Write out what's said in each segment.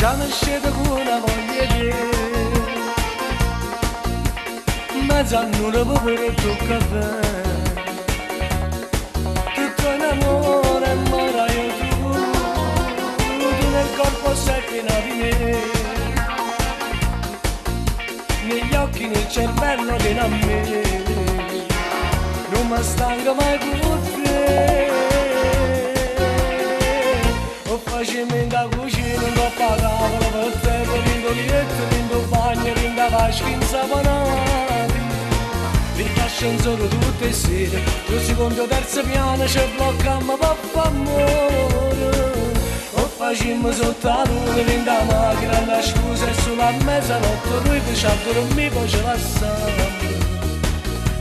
già mi scende con una voglia di mezzo a nulla per tocca a te tutto in amore ma io tu nel corpo sei piena di me negli occhi nel cervello vieni a me non mi stanco mai con te o facemi da cucina non ho pagato per te rindo lietto, rindo bagno, rindo vasca insaponati rilasciano solo tutte le sere lo secondo terzo piano ci blocchiamo per amore o facciamo sotto la luna rindo la macchina la scusa e sulla mezzanotte lui faccia dormire poi ce la sa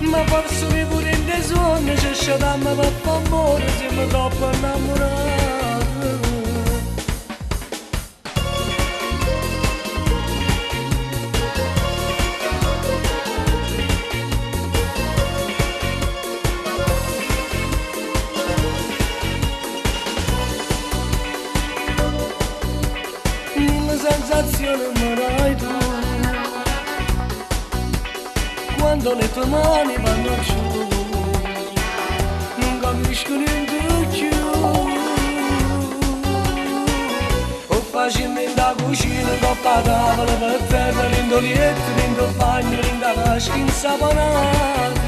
ma forse mi pure in dei sogni ci sciatiamo per amore siamo troppo innamorati sensazione mi dai tu quando le tue mani vanno giù non capisco niente più o facimi da cucina coppa a tavola per terra rindo lietto, rindo bagno, rindo vasca insaponati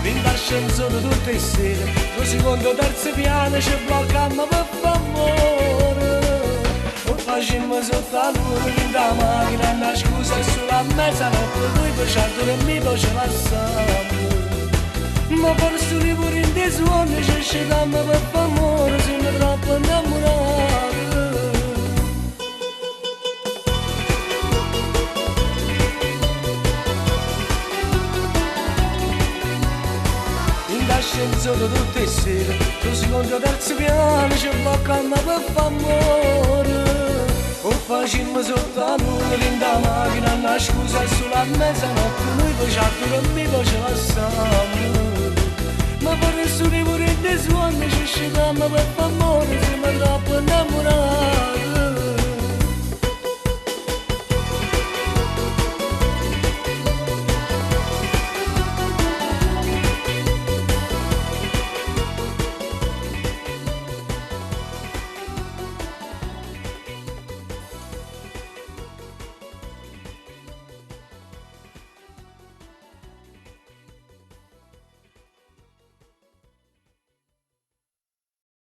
rindo ascensore tutte le sere lo secondo terzo piano ci blocchiamo per amore facciamo sotto la luna in da macchina una scusa e sulla mezzanotte lui faccia dormire poi ce la sa ma forse lui pure in dei suoni ci scegliamo per amore siamo troppo innamorati in ascensore tutte le sere lo secondo terzo piano ci blocchiamo per amore o facciamo sotto la luna in da macchina una scusa e sulla mezzanotte noi facciamo dormire poi ce la siamo ma per nessuno pure in dei suoni ci scegliamo per amore siamo troppo innamorati